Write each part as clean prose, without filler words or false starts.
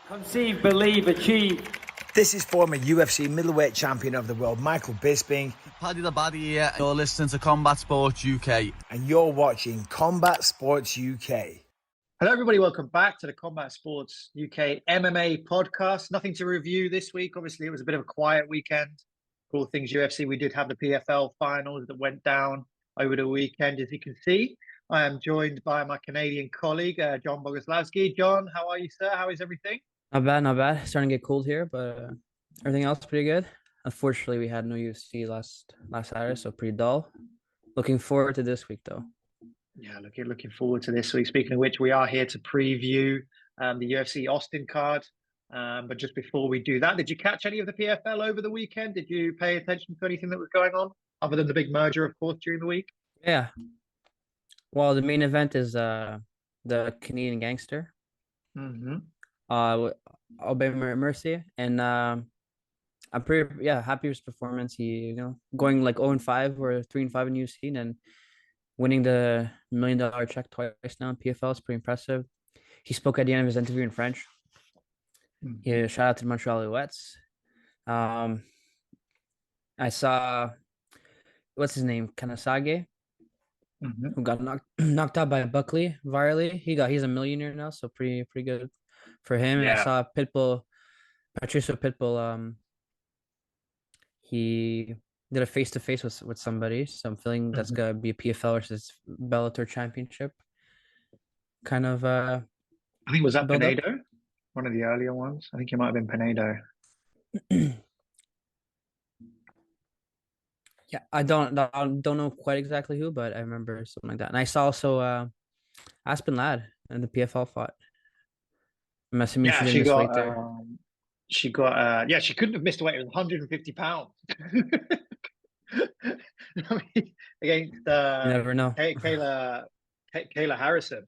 Conceive, believe, achieve. This is former UFC middleweight champion of the world, Michael Bisping. Paddy the Baddy here. You're listening to Combat Sports UK. And you're watching Combat Sports UK. Hello, everybody. Welcome back to the Combat Sports UK MMA podcast. Nothing to review this week. Obviously, it was a bit of a quiet weekend for all things UFC. We did have the PFL finals that went down over the weekend. As you can see, I am joined by my Canadian colleague, John Boguslavski. John, how are you, sir? How is everything? Not bad, not bad. Starting to get cold here, but everything else pretty good. Unfortunately, we had no UFC last Saturday, so pretty dull. Looking forward to this week, though. Yeah, looking forward to this week. Speaking of which, we are here to preview the UFC Austin card. But just before we do that, did you catch any of the PFL over the weekend? Did you pay attention to anything that was going on, other than the big merger, of course, during the week? Yeah. Well, the main event is the Canadian Gangster. Mm-hmm. Obey Mercy, and I'm pretty happy with his performance. He going like 0-5 or 3-5 in UFC and winning the $1 million check twice now in PFL is pretty impressive. He spoke at the end of his interview in French. Mm-hmm. He shout out to the Montreal Alouettes. I saw what's his name, Kanasage, who got knocked out by Buckley virally. He's a millionaire now, so pretty good for him. Yeah. And I saw Patricio Pitbull. He did a face-to-face with somebody, so I'm feeling that's gonna be a PFL versus Bellator championship. Kind of. I think was that Pinedo, one of the earlier ones. I think it might have been Pinedo. Yeah, I don't know quite exactly who, but I remember something like that. And I saw also Aspen Ladd and the PFL fought. I'm assuming she didn't miss weight there. She couldn't have missed weight. It was 150 pounds. I mean, against You never know. Kayla Harrison.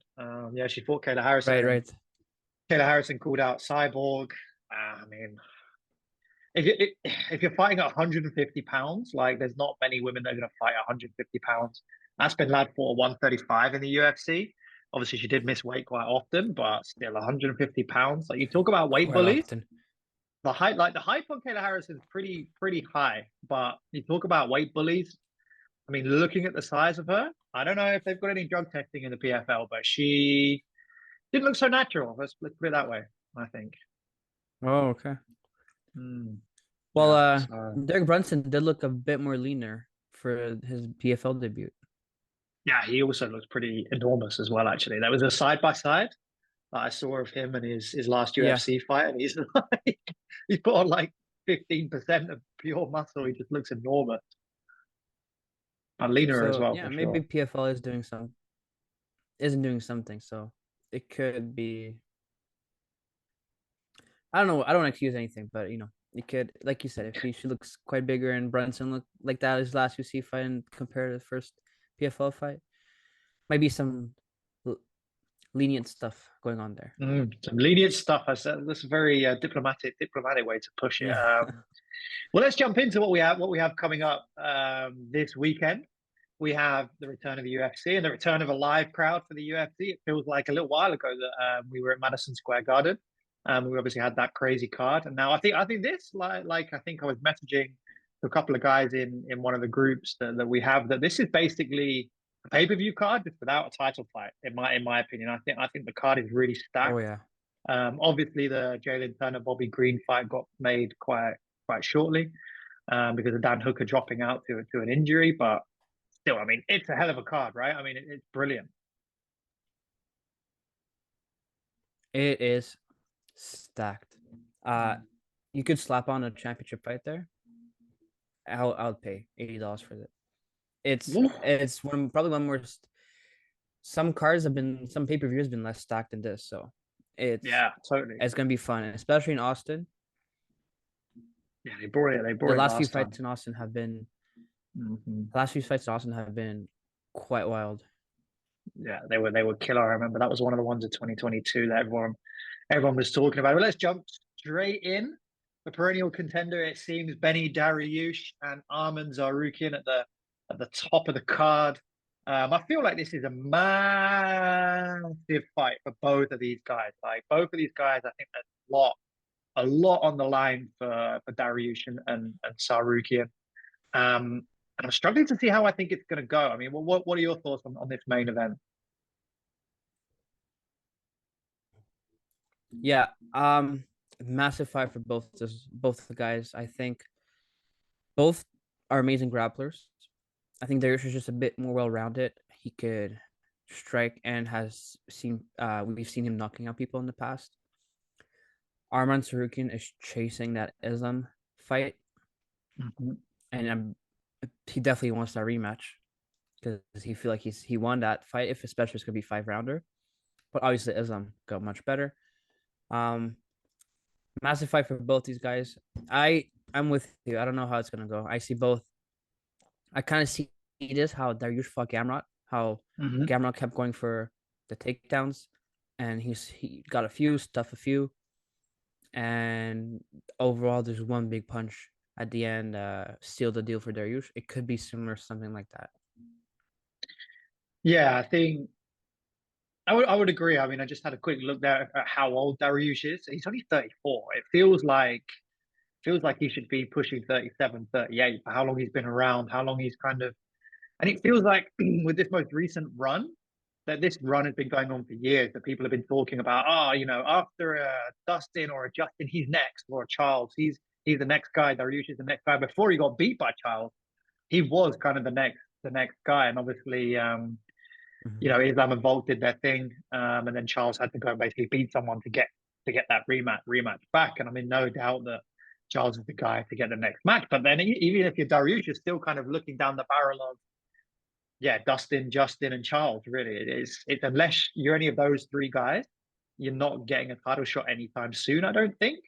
She fought Kayla Harrison. Right. Kayla Harrison called out Cyborg. I mean, if you're fighting at 150 pounds, like there's not many women that are going to fight at 150 pounds. Aspen Ladd fought 135 in the UFC. Obviously, she did miss weight quite often, but still 150 pounds. Like you talk about weight bullies. The hype on Kayla Harrison is pretty high, but you talk about weight bullies. I mean, looking at the size of her, I don't know if they've got any drug testing in the PFL, but she didn't look so natural. Let's put it that way, I think. Oh, okay. Well, Yeah, Derek Brunson did look a bit more leaner for his PFL debut. Yeah, he also looks pretty enormous as well, actually. There was a side-by-side that I saw of him and his last UFC fight, and he's like, he's put on like 15% of pure muscle. He just looks enormous. And leaner as well. Yeah, maybe sure. PFL isn't doing something, so it could be. I don't know. I don't accuse anything, but it could, like you said, if she looks quite bigger and Brunson looked like that his last UFC fight and compared to the first PFL fight, might be some lenient stuff going on there. Some lenient stuff. That's a very diplomatic way to push it. Yeah. Well, let's jump into what we have coming up this weekend. We have the return of the UFC and the return of a live crowd for the UFC. It feels like a little while ago that we were at Madison Square Garden. We obviously had that crazy card, and now I think this like I think I was messaging to a couple of guys in one of the groups that we have that this is basically a pay-per-view card just without a title fight. In my opinion, I think the card is really stacked. Oh yeah. Obviously the Jalin Turner Bobby Green fight got made quite shortly because of Dan Hooker dropping out to an injury, but still, I mean, it's a hell of a card, right? I mean, it's brilliant. It is stacked. You could slap on a championship fight there. I'll pay $80 for it. It's probably one more. Some pay-per-view has been less stacked than this, so totally. It's gonna be fun, especially in Austin. Yeah, they brought it. The last few fights in Austin have been. The last few fights in Austin have been quite wild. Yeah, they were killer. I remember that was one of the ones of 2022 that everyone was talking about. Well, let's jump straight in. The perennial contender, it seems, Benny Dariush and Jalin Turner at the top of the card. I feel like this is a massive fight for both of these guys. Like both of these guys, I think that a lot on the line for Dariush and Tsarukyan. And I'm struggling to see how I think it's going to go. I mean, what are your thoughts on this main event? Yeah, massive fight for both the guys. I think both are amazing grapplers. I think Dariush is just a bit more well-rounded. He could strike and we've seen him knocking out people in the past. Arman Tsarukyan is chasing that Islam fight, and he definitely wants that rematch because he feel like he won that fight. If especially it's gonna be 5-rounder, but obviously Islam got much better. Massive fight for both these guys. I'm with you. I don't know how it's gonna go. I see both. I kind of see this how Dariush fought Gamrot, how Gamrot kept going for the takedowns, and he got a few, stuffed a few, and overall there's one big punch at the end, sealed the deal for Dariush. It could be similar, something like that. Yeah, I think I would agree. I mean, I just had a quick look there at how old Dariush is. He's only 34. It feels like he should be pushing 37, 38 for how long he's been around, how long he's kind of, and it feels like with this most recent run, that this run has been going on for years, that people have been talking about, after a Dustin or a Justin, he's next, or a Charles, he's the next guy. Dariush is the next guy. Before he got beat by Charles, he was kind of the next guy. And obviously, Islam and Volt did their thing, and then Charles had to go and basically beat someone to get that rematch back. And I'm in no doubt that Charles is the guy to get the next match. But then even if you're Dariush, you're still kind of looking down the barrel of Dustin, Justin, and Charles. Really, it's unless you're any of those three guys, you're not getting a title shot anytime soon, I don't think.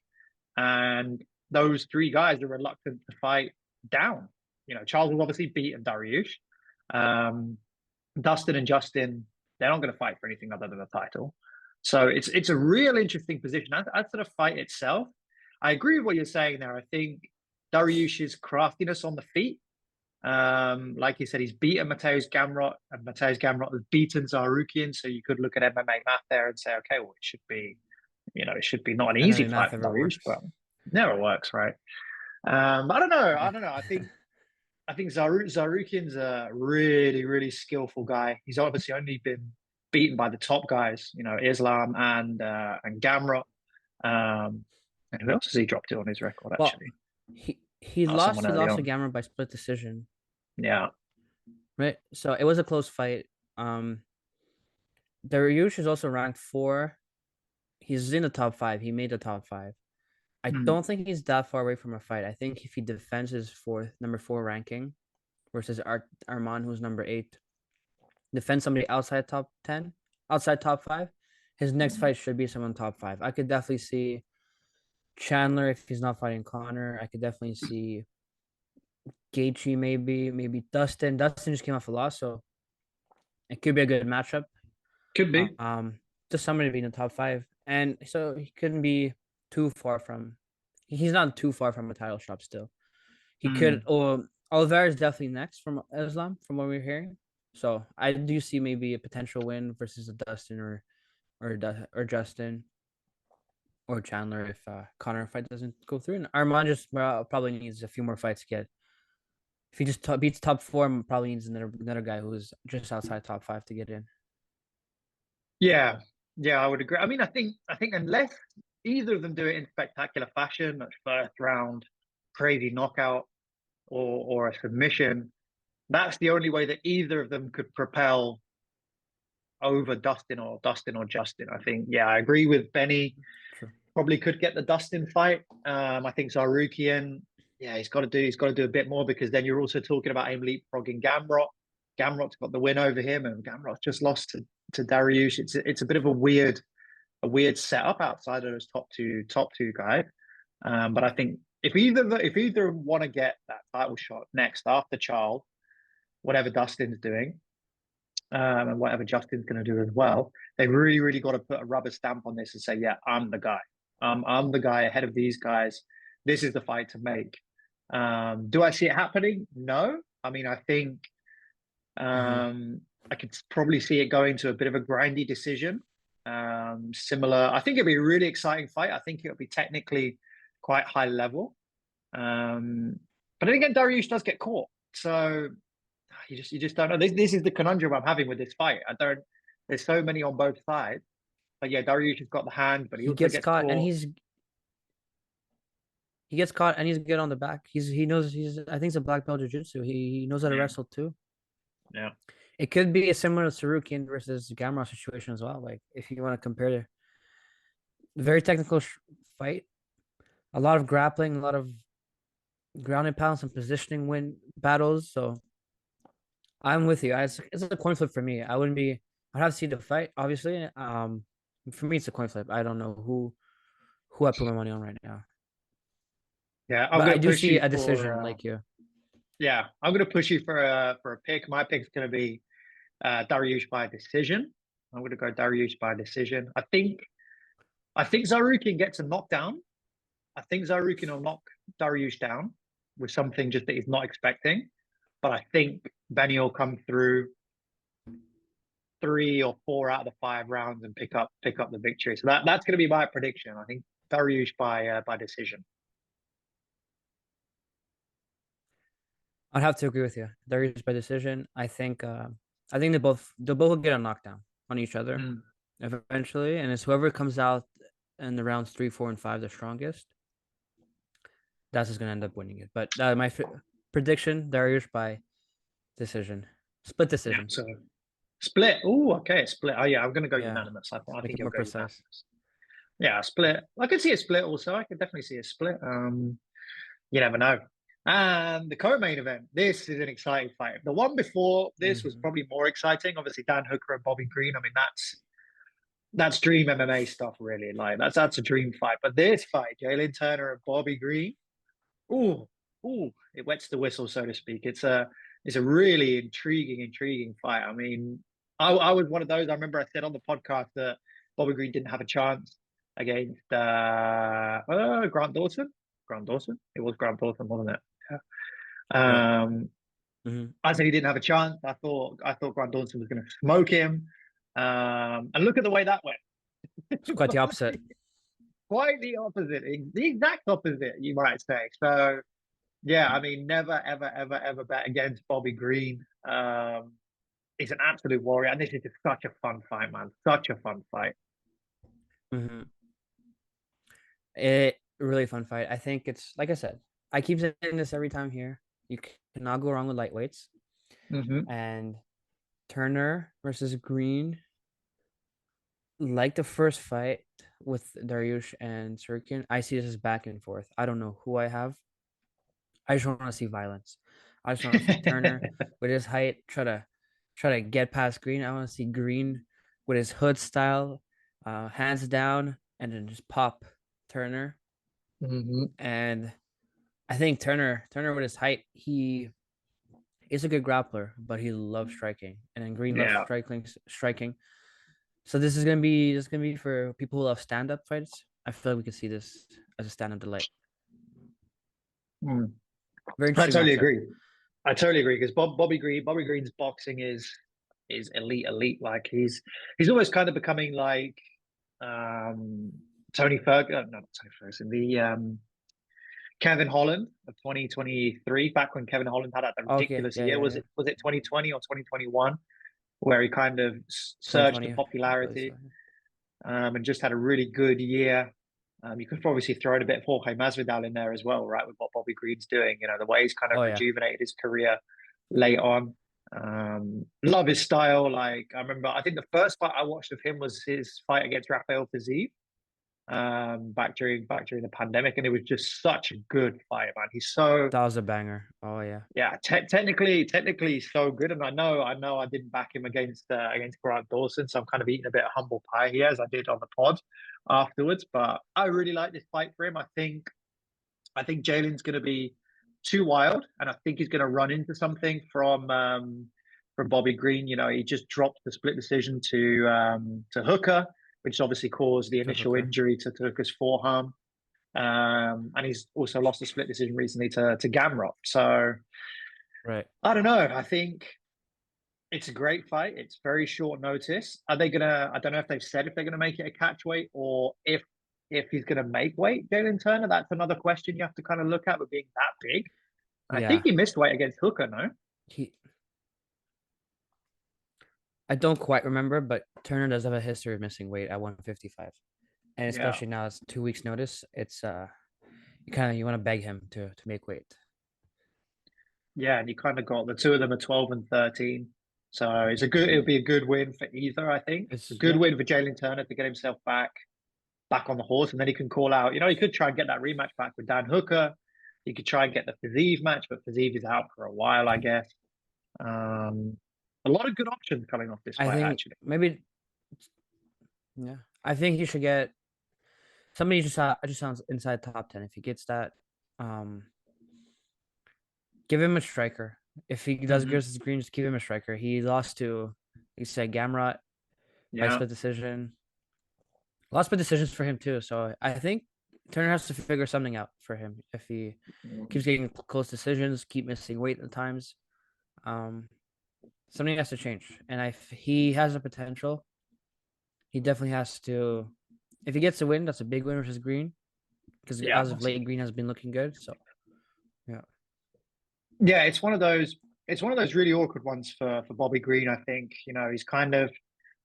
And those three guys are reluctant to fight down. Charles has obviously beaten Dariush. Dustin and Justin, they're not going to fight for anything other than the title. So it's a real interesting position. As to the fight itself, I agree with what you're saying there. I think Dariush's craftiness on the feet, like you said, he's beaten Mateusz Gamrot, and Mateusz Gamrot has beaten Tsarukyan. So you could look at MMA math there and say, okay, well, it should be not an easy fight for Dariush, but never works, right? I don't know. I think Tsarukyan's a really, really skillful guy. He's obviously only been beaten by the top guys, Islam and Gamrot. And who else has he dropped it on his record, actually? Well, he lost to Gamrot by split decision. Yeah. Right. So it was a close fight. Dariush is also ranked 4. He's in the top 5. He made the top 5. I don't think he's that far away from a fight. I think if he defends his number 4 ranking versus Arman, who's number 8, defend somebody outside top 10, outside top 5, his next fight should be someone top 5. I could definitely see Chandler if he's not fighting Connor. I could definitely see Gaethje, maybe Dustin. Dustin just came off a loss, so it could be a good matchup. Could be. Just somebody to be in the top 5, and so he couldn't be too far from. He's not too far from a title shot still. He could. Oliveira is definitely next from Islam, from what we're hearing. So I do see maybe a potential win versus a Dustin or Justin or Chandler if Connor fight doesn't go through. And Arman just probably needs a few more fights to get. If he just beats top 4, probably needs another guy who's just outside top 5 to get in. Yeah, I would agree. I mean, I think unless either of them do it in spectacular fashion, a first round crazy knockout or a submission, that's the only way that either of them could propel over Dustin or Justin. I think, I agree with Benny. Sure. Probably could get the Dustin fight. I think Tsarukyan, he's got to do a bit more, because then you're also talking about him leapfrogging Gamrot. Gamrot's got the win over him, and Gamrot's just lost to Dariush. It's a bit of a weird setup outside of those top two guys. But I think if either want to get that title shot next after Charles, whatever Dustin's doing, and whatever Justin's going to do as well, they really, really got to put a rubber stamp on this and say, I'm the guy. I'm the guy ahead of these guys. This is the fight to make. Do I see it happening? No. I mean, I think I could probably see it going to a bit of a grindy decision. Similar. I think it'll be a really exciting fight. I think it'll be technically quite high level. But then again, Dariush does get caught, so you just don't know. This is the conundrum I'm having with this fight. I don't. There's so many on both sides. But yeah, Dariush has got the hand, but he also gets gets caught, caught. and he gets caught, and he's good on the back. He knows I think it's a black belt jiu-jitsu. He knows how to wrestle too. Yeah. It could be a similar Tsarukyan versus Gamrot situation as well. Like if you want to compare the very technical fight, a lot of grappling, a lot of ground and pounds and positioning win battles. So I'm with you. It's a coin flip for me. I'd have to see the fight, obviously. For me, it's a coin flip. I don't know who I put my money on right now. Yeah, But I do see a decision like you. Yeah, I'm going to push you for a pick. My pick's going to be Dariush by decision. I'm going to go Dariush by decision. I think Tsarukyan gets a knockdown. I think Tsarukyan will knock Dariush down with something just that he's not expecting. But I think Benny will come through 3 or 4 out of the 5 rounds and pick up the victory. So that's going to be my prediction. I think Dariush by decision. I'd have to agree with you. Dariush by decision. I think they both will get a knockdown on each other eventually, and it's whoever comes out in the rounds 3, 4, and 5 the strongest. That's just gonna end up winning it. But my prediction: Dariush by decision, split decision. Yeah, so split. Oh, okay, split. Oh yeah, I'm gonna go unanimous. I think more precise. Unanimous. Yeah, split. I could see a split also. I could definitely see a split. You never know. And the co-main event, this is an exciting fight. The one before this was probably more exciting. Obviously, Dan Hooker and Bobby Green. I mean, that's dream MMA stuff, really. Like that's a dream fight. But this fight, Jalin Turner and Bobby Green, it wets the whistle, so to speak. It's a really intriguing fight. I mean, I was one of those. I remember I said on the podcast that Bobby Green didn't have a chance against Grant Dawson. Grant Dawson. It was Grant Dawson, wasn't it? Yeah. I said he didn't have a chance. I thought Grant Dawson was going to smoke him. And look at the way that went. It's quite the opposite. Quite the opposite. The exact opposite, you might say. So, yeah, I mean, never, ever bet against Bobby Green. He's an absolute warrior. And this is just such a fun fight, man. Such a fun fight. Really fun fight. I think it's, like I said, I keep saying this every time here. You cannot go wrong with lightweights. And Turner versus Green, like the first fight with Dariush and Tsarukyan, I see this as back and forth. I don't know who I have. I just want to see violence. I just want to see Turner with his height try to get past Green. I want to see Green with his hood style, hands down, and then just pop Turner. And I think Turner with his height, he is a good grappler, but he loves striking, and then Green loves striking. So this is gonna be for people who love stand-up fights. I feel like we could see this as a stand-up delight. Very interesting. I totally agree because Bobby Green's boxing is elite. Like he's almost kind of becoming like Tony Ferguson, not Tony Ferguson, the Kevin Holland of 2023, back when Kevin Holland had that ridiculous year. Was it 2020 or 2021, where he kind of surged to popularity and just had a really good year. You could probably throw in a bit of Jorge Masvidal in there as well, right? With what Bobby Green's doing, you know, the way he's kind of rejuvenated his career late on. Love his style. Like I remember, I think the first fight I watched of him was his fight against Rafael Fiziev. Back during the pandemic, and it was just such a good fight, man. That was a banger. Oh yeah, technically so good. And I know I didn't back him against Grant Dawson, so I'm kind of eating a bit of humble pie here, as I did on the pod afterwards. But I really like this fight for him. I think Jalen's going to be too wild, and I think he's going to run into something from Bobby Green. You know, he just dropped the split decision to Hooker, which obviously caused the initial injury to Hooker's forearm. And he's also lost a split decision recently to Gamrot. So, right. I don't know. I think It's a great fight. It's very short notice. Are they gonna? I don't know if they've said if they're gonna make it a catch weight or if he's gonna make weight. Jalin Turner. That's another question you have to kind of look at with being that big. I think Yeah, he missed weight against Hooker. No. he. I don't quite remember, but Turner does have a history of missing weight at 155, and Yeah. especially now it's 2 weeks notice. It's you want to beg him to make weight. Yeah, and you kind of got the two of them are 12 and 13. So it'll be a good win for either, I think. A It's good win for Jalin Turner to get himself back on the horse, and then he can call out. He could try and get that rematch back with Dan Hooker. He could try and get the Fiziev match, but Fiziev is out for a while, I guess. A lot of good options coming off this I fight, think actually. maybe yeah. I think he should get somebody just sounds inside top 10. If he gets that, give him a striker. If he does get his green, just give him a striker. He lost to, he said Gamrot by Yeah. split decision. Lost by decisions for him too. So I think Turner has to figure something out for him if he keeps getting close decisions, keep missing weight at times. Something has to change. And if he has a potential, he definitely has to. If he gets a win, that's a big win versus Green, because Yeah. as of late, Green has been looking good. So yeah. Yeah, it's one of those really awkward ones for Bobby Green, I think. He's kind of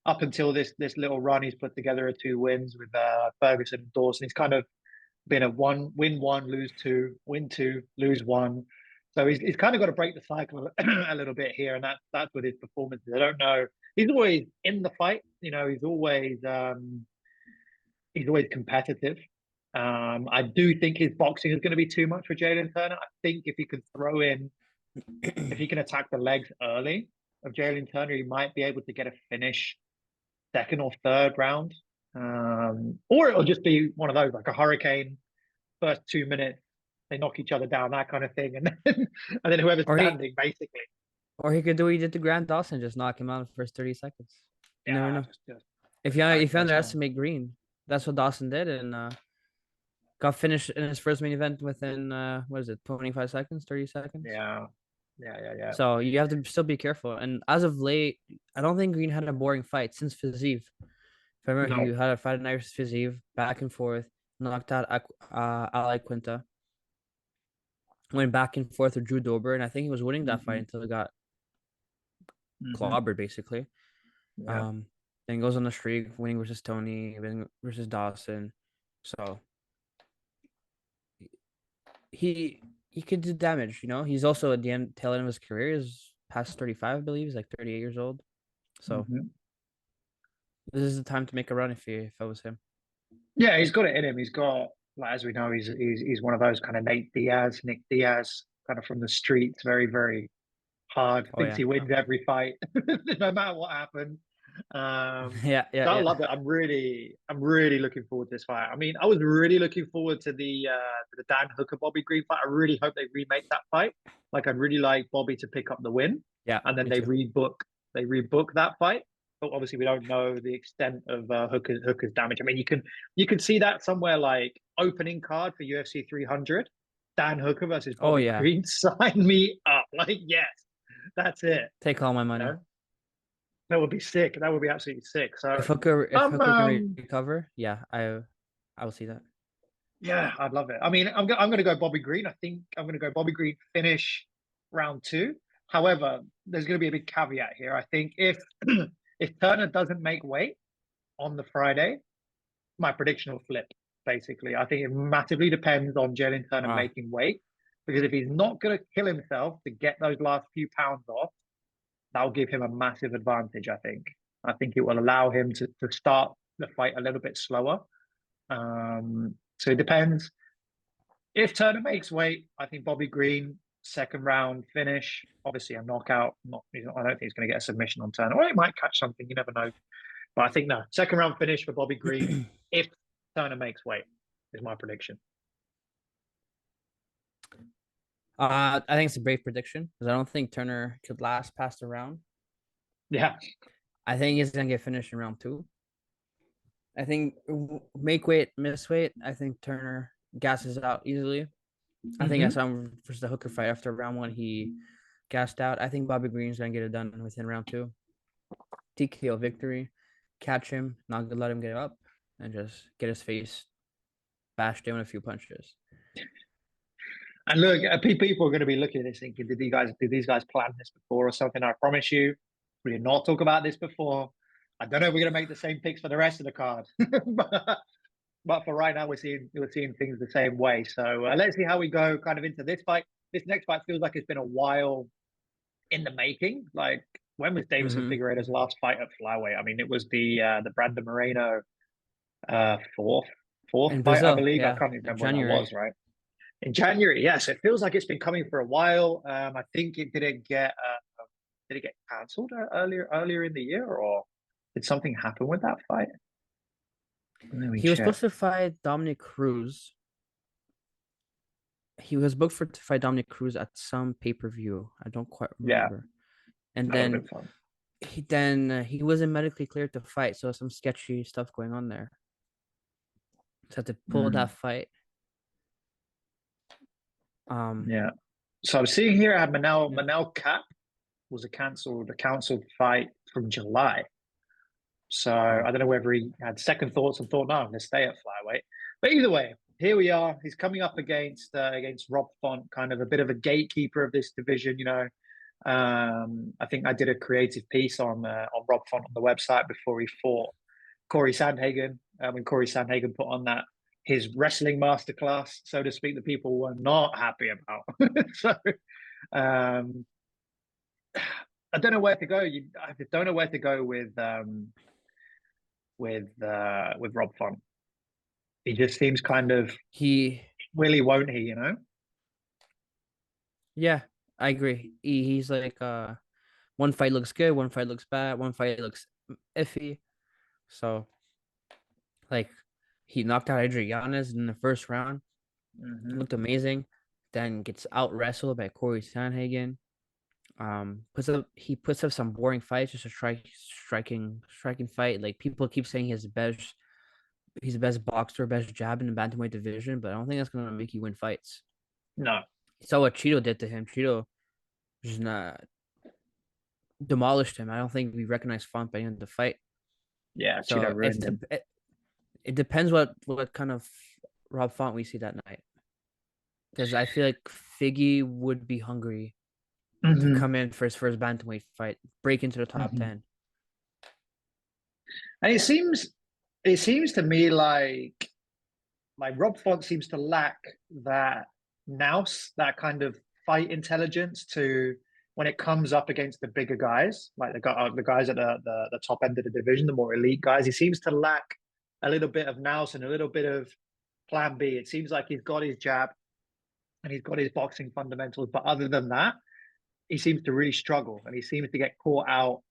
up until this little run he's put together of 2 wins with Ferguson and Dawson. He's kind of been a win one, lose two, win two, lose one. So he's kind of got to break the cycle a little bit here, and that's with his performances. I don't know. He's always in the fight. He's always competitive. I do think his boxing is going to be too much for Jalin Turner. I think if he can attack the legs early of Jalin Turner, he might be able to get a finish second or third round. Or it'll just be one of those, like a hurricane, first 2 minutes, they knock each other down, that kind of thing. And then whoever's standing, basically. Or he could do what he did to Grant Dawson, just knock him out in the first 30 seconds. You never know. If you underestimate Green, that's what Dawson did, and got finished in his first main event within 25 seconds, 30 seconds. Yeah. So you have to still be careful. And as of late, I don't think Green had a boring fight since Fiziev. If I remember, he had a fight at night versus Fiziev, back and forth, knocked out Ali Quinta, went back and forth with Drew Dober, and I think he was winning that fight until he got clobbered, basically. Yeah. Then goes on the streak, winning versus Tony, winning versus Dawson. So he could do damage, He's also at the tail end of his career. He's past 35, I believe. He's like 38 years old. So this is the time to make a run if I was him. Yeah, he's got it in him. He's got, like, as we know, he's one of those kind of Nick Diaz, kind of from the streets, very, very hard. Thinks he wins every fight, no matter what happens. Yeah. I love it. I'm really looking forward to this fight. I mean, I was really looking forward to the Dan Hooker Bobby Green fight. I really hope they remake that fight. Like, I'd really like Bobby to pick up the win. Yeah, and then they rebook that fight. But obviously, we don't know the extent of Hooker's damage. I mean, you can see that somewhere like opening card for UFC 300, Dan Hooker versus Bobby Green. Sign me up! Like, yes, that's it. Take all my money. That would be sick. That would be absolutely sick. So if Hooker can recover, I will see that. Yeah, I'd love it. I mean, I'm going to go Bobby Green. I think I'm going to go Bobby Green finish round 2. However, there's going to be a big caveat here. I think if Turner doesn't make weight on the Friday, my prediction will flip. Basically, I think it massively depends on Jalin Turner making weight, because if he's not going to kill himself to get those last few pounds off, that'll give him a massive advantage. I think it will allow him to start the fight a little bit slower. So it depends. If Turner makes weight, I think Bobby Green, second round finish, obviously a knockout. I don't think he's going to get a submission on Turner. Or he might catch something, you never know. But I think no, second round finish for Bobby Green if Turner makes weight is my prediction. I think it's a brave prediction because I don't think Turner could last past the round. Yeah. I think he's going to get finished in round 2. I think make weight, miss weight. I think Turner gasses out easily. I think I saw him versus the Hooker fight after round 1. He gassed out. I think Bobby Green's gonna get it done within round 2. TKO victory, catch him, not gonna let him get up, and just get his face bashed in with a few punches. And look, people are going to be looking at this thinking, did these guys plan this before or something? I promise you, we did not talk about this before. I don't know if we're going to make the same picks for the rest of the card, but for right now, we're seeing things the same way. So let's see how we go kind of into this fight. This next fight feels like it's been a while in the making. Like, when was Deiveson Figueiredo's last fight at flyweight? I mean, it was the Brandon Moreno fourth In fight, I Brazil, believe. I yeah, can't even remember when January. that was, right? In January, yes. It feels like it's been coming for a while. I think it didn't get did it get cancelled earlier in the year, or did something happen with that fight? He was supposed to fight Dominic Cruz. He was booked to fight Dominic Cruz at some pay-per-view. I don't quite remember. And that then he wasn't medically cleared to fight, so some sketchy stuff going on there. So had to pull that fight. Yeah. So I'm seeing here I had Manel Cap was a cancelled fight from July. So I don't know whether he had second thoughts and thought, no, I'm going to stay at flyweight. But either way, here we are. He's coming up against Rob Font, kind of a bit of a gatekeeper of this division. You know, I think I did a creative piece on Rob Font on the website before he fought Corey Sandhagen. When Corey Sandhagen put on that his wrestling masterclass, so to speak, the people were not happy about. So I don't know where to go. I don't know where to go with Rob Font. He just seems kind of will he, won't he? You know? Yeah, I agree. He's like one fight looks good, one fight looks bad, one fight looks iffy. So, like, he knocked out Adrianes in the first round. Looked amazing. Then gets out wrestled by Corey Sandhagen. He puts up some boring fights, just a striking fight. Like, people keep saying he's the best boxer, best jab in the bantamweight division, but I don't think that's gonna make you win fights. No. You saw what Cheeto did to him. Cheeto just not demolished him. I don't think we recognize Font by the end of the fight. Yeah, so Cheeto ruined him. It depends what kind of Rob Font we see that night. Because I feel like Figgy would be hungry to come in for his first bantamweight fight, break into the top 10. And it seems to me like Rob Font seems to lack that nous, that kind of fight intelligence to when it comes up against the bigger guys, like the guys at the top end of the division, the more elite guys. He seems to lack a little bit of nous and a little bit of plan B. It seems like he's got his jab and he's got his boxing fundamentals, but other than that, he seems to really struggle, and he seems to get caught out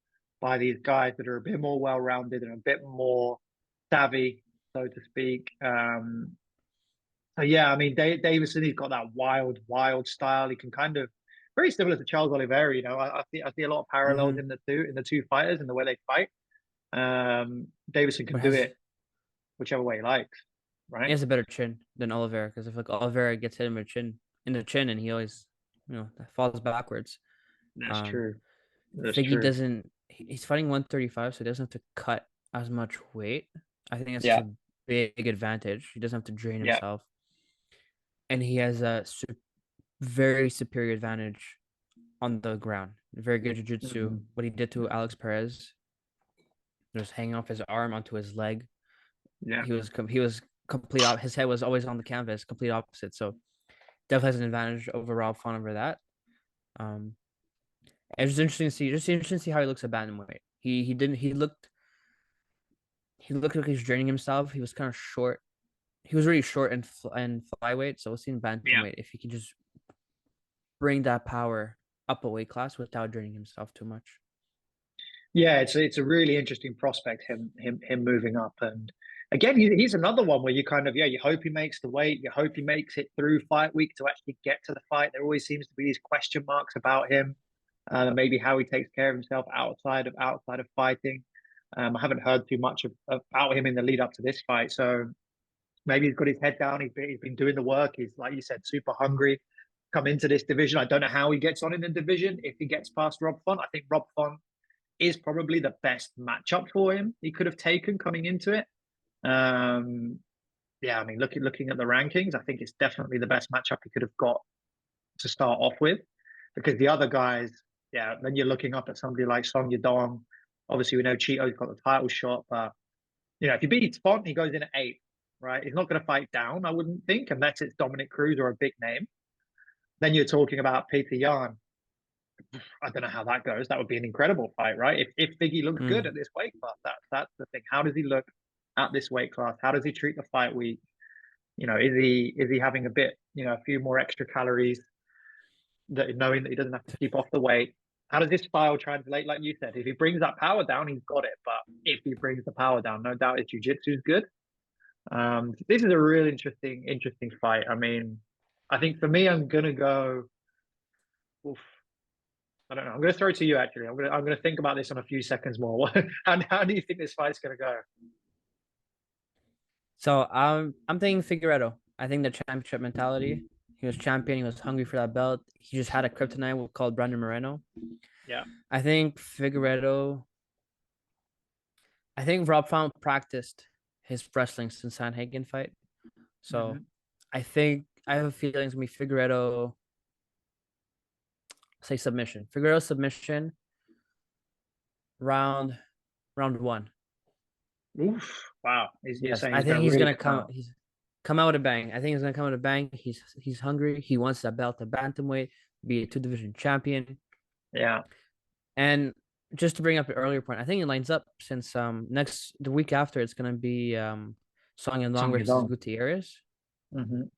by these guys that are a bit more well-rounded and a bit more savvy, so to speak. So yeah, I mean, Deiveson, he's got that wild style. He can kind of very similar to Charles Oliveira. You know, I see a lot of parallels in the two fighters and the way they fight. Deiveson can do it whichever way he likes, right? He has a better chin than Oliveira, because I feel like Oliveira gets hit in the chin, and he always, falls backwards. That's true. Figgy doesn't. He's fighting 135, so he doesn't have to cut as much weight. I think that's a big advantage. He doesn't have to drain himself, and he has a very superior advantage on the ground. Very good jiu-jitsu. What he did to Alex Perez, just hanging off his arm onto his leg. Yeah, he was complete. His head was always on the canvas, complete opposite. So definitely has an advantage over Rob Font over that. It's just interesting to see. Just interesting to see how he looks at bantamweight. He looked like he's draining himself. He was kind of short. He was really short in flyweight. So we'll see in bantamweight if he can just bring that power up a weight class without draining himself too much. Yeah, it's a really interesting prospect. Him moving up, and again, he's another one where you kind of you hope he makes the weight, you hope he makes it through fight week to actually get to the fight. There always seems to be these question marks about him. Maybe how he takes care of himself outside of fighting. I haven't heard too much about him in the lead up to this fight, so maybe he's got his head down. He's been doing the work. He's, like you said, super hungry. come into this division. I don't know how he gets on in the division if he gets past Rob Font. I think Rob Font is probably the best matchup for him he could have taken coming into it. Yeah, I mean, looking at the rankings, I think it's definitely the best matchup he could have got to start off with, because the other guys, yeah, then you're looking up at somebody like Song Yadong. Obviously, we know Cheeto's got the title shot, but if he beats Font, he goes in at 8, right? He's not going to fight down, I wouldn't think, unless it's Dominic Cruz or a big name. Then you're talking about Taylor Jon. I don't know how that goes. That would be an incredible fight, right? If Figgy looks good at this weight class, that's the thing. How does he look at this weight class? How does he treat the fight week? Is he having a bit, a few more extra calories, that knowing that he doesn't have to keep off the weight? How does this style translate? Like you said, if he brings that power down, he's got it. But if he brings the power down, no doubt his jiu-jitsu is good. This is a really interesting fight. I mean, I think for me, I'm gonna go. Oof, I don't know. I'm gonna throw it to you. Actually, I'm gonna think about this on a few seconds more. And how do you think this fight's gonna go? So I'm thinking Figueredo. I think the championship mentality. He was champion. He was hungry for that belt. He just had a kryptonite called Brandon Moreno. Yeah. I think Figueredo. I think Rob Font practiced his wrestling since Sanhagen fight. So I have a feeling it's gonna be Figueredo. Say submission. Figueredo submission. Round 1. Oof! Wow. You're saying I think he's really gonna come out with a bang. I think he's gonna come with a bang. He's hungry. He wants that belt, the bantamweight, be a 2-division champion. Yeah. And just to bring up an earlier point, I think it lines up since the week after it's gonna be Song Yadong versus Gutierrez. And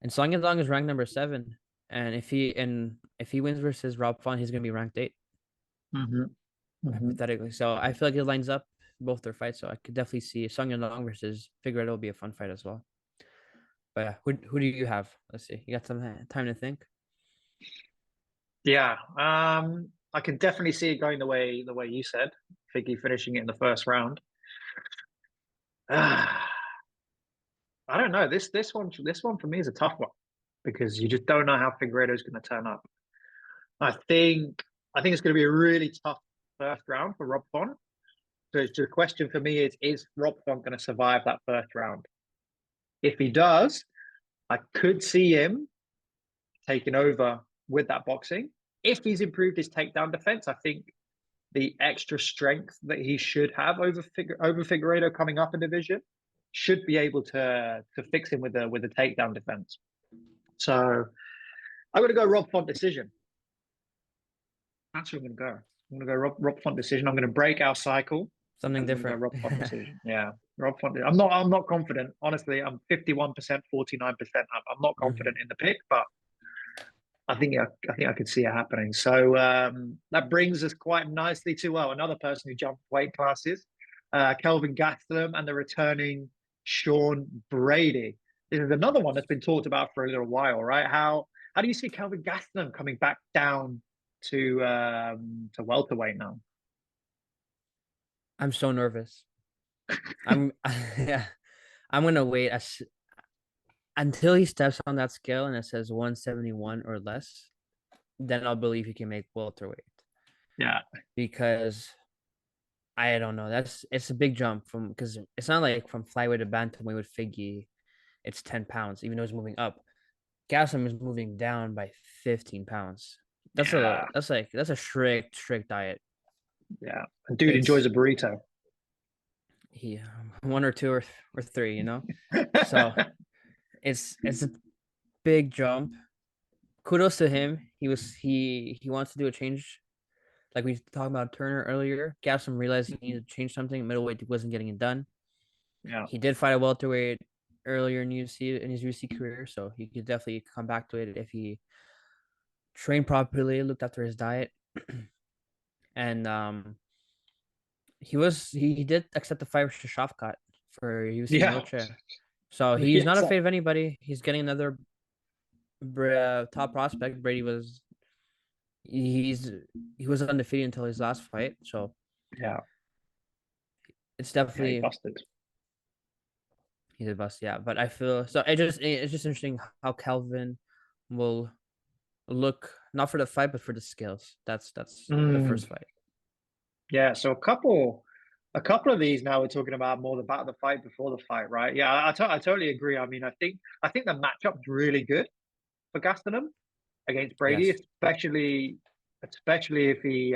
Song Yadong is ranked number 7, and if he wins versus Rob Font, he's gonna be ranked 8. Hypothetically, so I feel like it lines up both their fights. So I could definitely see Song Yadong versus Figueredo will be a fun fight as well. But yeah, who do you have? Let's see. You got some time to think. Yeah. I can definitely see it going the way you said. Figgy finishing it in the first round. I don't know. This one for me is a tough one, because you just don't know how Figueredo is going to turn up. I think it's going to be a really tough first round for Rob Font. So the question for me is Rob Font going to survive that first round? If he does, I could see him taking over with that boxing. If he's improved his takedown defense, I think the extra strength that he should have over Figueredo coming up a division should be able to fix him with the takedown defense. So I'm going to go Rob Font decision. That's where I'm going to go. I'm going to go Rob Font decision. I'm going to break our cycle. Something different. Rob Font decision. Yeah, Rob Font. I'm not confident. Honestly, I'm 51%, 49%. I'm not confident in the pick, but I think I could see it happening. So that brings us quite nicely to another person who jumped weight classes, Kelvin Gastelum, and the returning Sean Brady. This is another one that's been talked about for a little while, right? How do you see Kelvin Gastelum coming back down to welterweight now? I'm so nervous. I'm gonna wait until he steps on that scale and it says 171 or less. Then I'll believe he can make welterweight. Yeah, because I don't know. It's a big jump because it's not like from flyweight to bantamweight with Figgy, it's 10 pounds, even though he's moving up. Gastelum is moving down by 15 pounds. That's a strict diet. Yeah, dude enjoys a burrito. He 1 or 2 or 3, So it's a big jump. Kudos to him. He wants to do a change. Like we talked about Turner earlier, Gastelum realized he needed to change something. Middleweight wasn't getting it done. Yeah, he did fight a welterweight earlier in his UFC career, so he could definitely come back to it if he trained properly, looked after his diet, and he did accept the fight with Shafkat for UFC Noche. So he's not afraid of anybody. He's getting another top prospect. Brady was he was undefeated until his last fight. So yeah, it's definitely he busted. He's a bust, yeah. But I feel so. It's just interesting how Kelvin will look not for the fight but for the skills. That's the Mm, first fight. yeah. So a couple of these now we're talking about more about the fight before the fight, right? Yeah, I totally agree. I mean, I think the matchup's really good for Gastelum against Brady, Yes. especially if he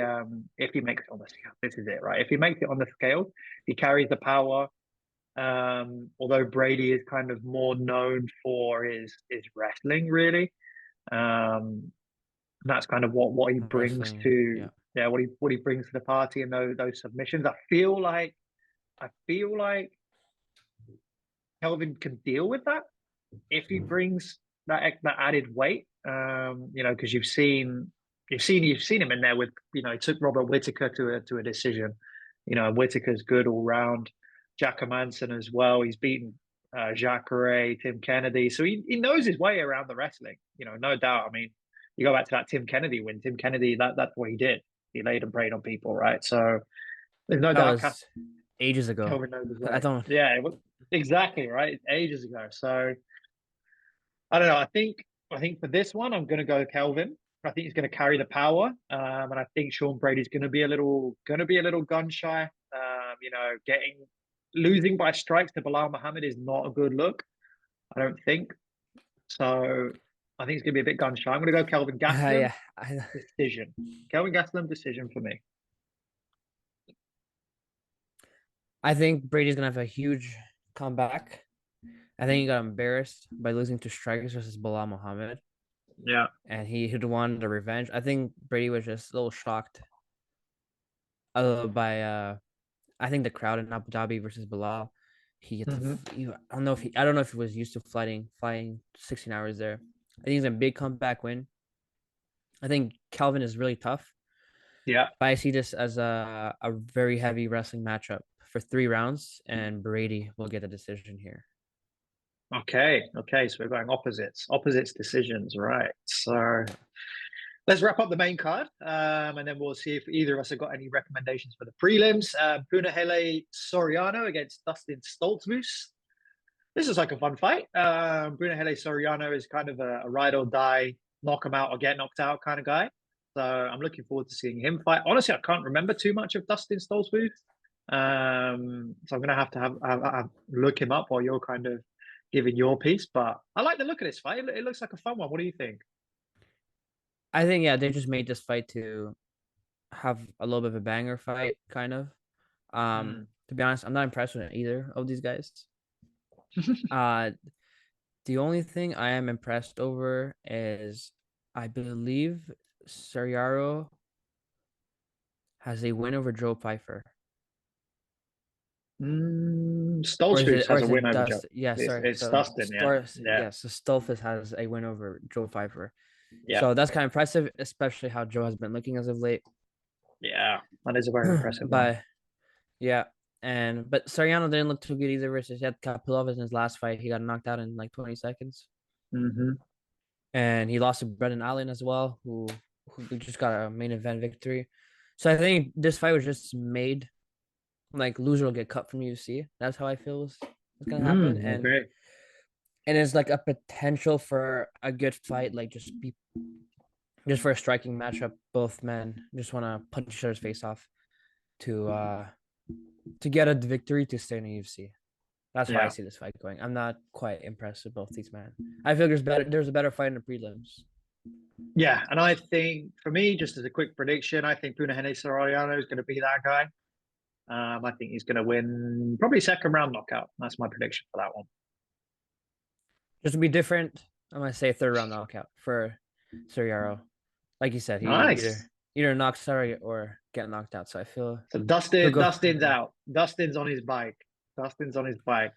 makes it on the scale. This is it, right? If he makes it on the scale, he carries the power. Although Brady is kind of more known for his wrestling, really. That's kind of what he brings Wrestling. to Yeah. yeah what he brings to the party and those submissions. I feel like Kelvin can deal with that if he brings that added weight. Because you've seen him in there with he took Robert Whittaker to a decision. Whittaker's good all round. Jack Manson as well. He's beaten Jacare, Tim Kennedy, so he knows his way around the wrestling. No doubt. I mean, you go back to that Tim Kennedy win. Tim Kennedy, that's what he did. He laid and prayed on people, right? So there's no That doubt was ages ago. Kelvin knows his I way. don't. Yeah, exactly right. Ages ago. So I don't know. I think for this one, I'm going to go Kelvin. I think he's going to carry the power, and I think Sean Brady's going to be a little gun shy. Getting losing by strikes to Bilal Muhammad is not a good look. I don't think so. I think it's going to be a bit gun shy. I'm going to go Kelvin Gastelum Yeah. decision. Kelvin Gastelum decision for me. I think Brady's gonna have a huge comeback. I think he got embarrassed by losing to strikers versus Bilal Muhammad, Yeah. and he'd won the revenge. I think Brady was just a little shocked by I think the crowd in Abu Dhabi versus Bilal. He had to, Mm-hmm. I don't know if he was used to flying 16 hours there. I think it's a big comeback win. I think Calvin is really tough, Yeah. but I see this as a very heavy wrestling matchup for 3 rounds, and Brady will get a decision here. Okay. Okay. So we're going opposites decisions, right? So let's wrap up the main card, and then we'll see if either of us have got any recommendations for the prelims. Brunahele Soriano against Dustin Stoltzfus. This is like a fun fight. Brunahele Soriano is kind of a ride or die, knock him out or get knocked out kind of guy. So I'm looking forward to seeing him fight. Honestly, I can't remember too much of Dustin Stoltzfus. So I'm gonna have to have look him up while you're kind of giving your piece. But I like the look of this fight. It looks like a fun one. What do you think? I think they just made this fight to have a little bit of a banger fight, kind of. Mm. To be honest, I'm not impressed with either of these guys. The only thing I am impressed over is I believe Soriano has a win over Joe Pfeiffer. Stoltzfus Or has a is it win over Joe. Dustin? Yeah, sorry. It's So Dustin, yeah. Yeah. So Stolfus has a win over Joe Pfeiffer. Yeah. So that's kind of impressive, especially how Joe has been looking as of late. Yeah. That is a very impressive one. But yeah, but Soriano didn't look too good either versus Yet Kapilov in his last fight. He got knocked out in like 20 seconds. Mm-hmm. And he lost to Brendan Allen as well, who just got a main event victory. So I think this fight was just made like loser will get cut from UFC. That's how I feel is gonna happen. Okay. And it's like a potential for a good fight, like just for a striking matchup. Both men just want to punch each other's face off to get a victory to stay in the UFC. That's how I see this fight going. I'm not quite impressed with both these men. I feel there's a better fight in the prelims. Yeah, and I think for me, just as a quick prediction, I think Punahele Soriano is going to be that guy. I think he's going to win probably second round knockout. That's my prediction for that one. Just to be different, I'm gonna say third round knockout for Soriano. Like you said, he Nice. either knocks Sori or get knocked out. So I feel So Dustin's out. Dustin's on his bike. Dustin's on his bike.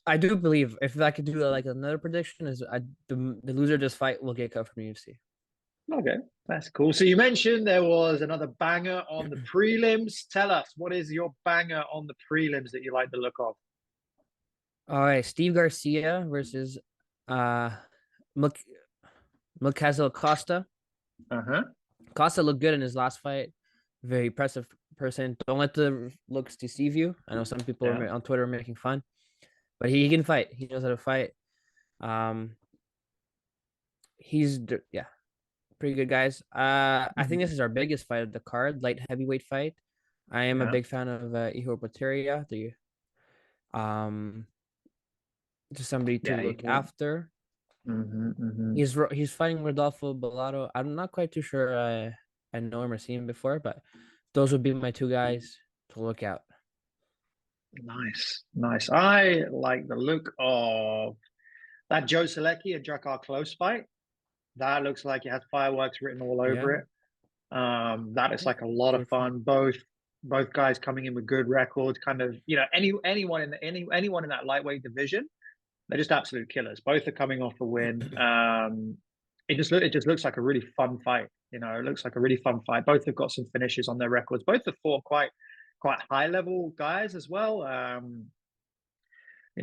I do believe if I could do like another prediction is the loser of this fight will get cut from UFC. Okay, that's cool. So you mentioned there was another banger on the prelims. Tell us, what is your banger on the prelims that you like the look of? All right, Steve Garcia versus Mikazel Costa. Costa looked good in his last fight. Very impressive person. Don't let the looks deceive you. I know some people are on Twitter making fun, but he can fight. He knows how to fight. yeah, pretty good guys. I think this is our biggest fight of the card, light heavyweight fight. I am a Yeah. big fan of Ihor Potieria, the just somebody to Yeah. look after. He's fighting Rodolfo Bellato. I'm not quite too sure. I know him or seen him before, but those would be my two guys to look out. Nice, nice. I like the look of that Joe Selecki and Drakkar Close fight. That looks like it has fireworks written all over Yeah. it. That is like a lot of Very fun. fun. Both guys coming in with good records. Kind of, anyone in anyone in that lightweight division, they're just absolute killers. Both are coming off a win. It just looks like a really fun fight. It looks like a really fun fight. Both have got some finishes on their records. Both have fought quite high level guys as well.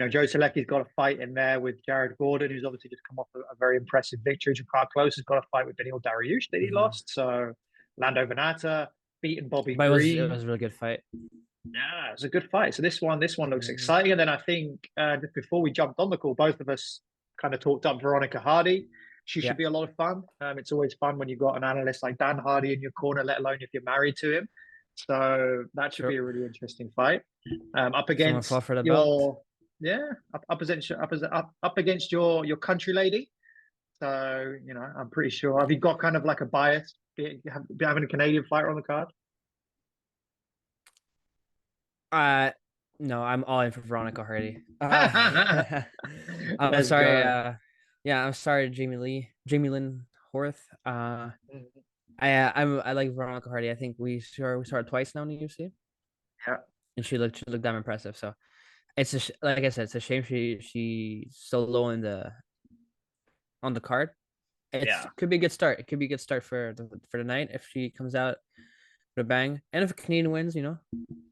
Joe Selecki's got a fight in there with Jared Gordon, who's obviously just come off a very impressive victory. Jakar Close has got a fight with Daniel Dariush that he lost. So Lando Venata beating Bobby But Green. it was a really good fight. Yeah, it was a good fight. So this one looks exciting. And then I think just before we jumped on the call, both of us kind of talked up Veronica Hardy. She should be a lot of fun. It's always fun when you've got an analyst like Dan Hardy in your corner, let alone if you're married to him. So that should be a really interesting fight. Up against for the belt. up against your country lady. So I'm pretty sure. Have you got kind of like a bias having a Canadian fighter on the card? No, I'm all in for Veronica Hardy. Let's I'm sorry. go. I'm sorry, Jamie Lynn Horth. I like Veronica Hardy. I think we saw her twice now in the UFC. Yeah, and she looked damn impressive. So it's like I said, it's a shame she's so low on the card. Could be a good start. It could be a good start for the night if she comes out with a bang. And if Canadian wins,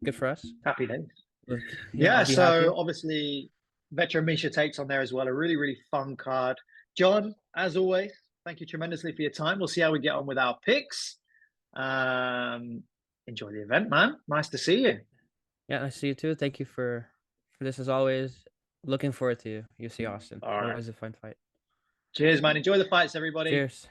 good for us. happy days. Look, Yeah, so happy. obviously Veteran Misha takes on there as well. A really, really fun card. John, as always, thank you tremendously for your time. We'll see how we get on with our picks. Enjoy the event, man. Nice to see you. Yeah, nice to see you too. Thank you for this as always. Looking forward to UFC Austin. All right. Always a fun fight. Cheers, man. Enjoy the fights, everybody. Cheers.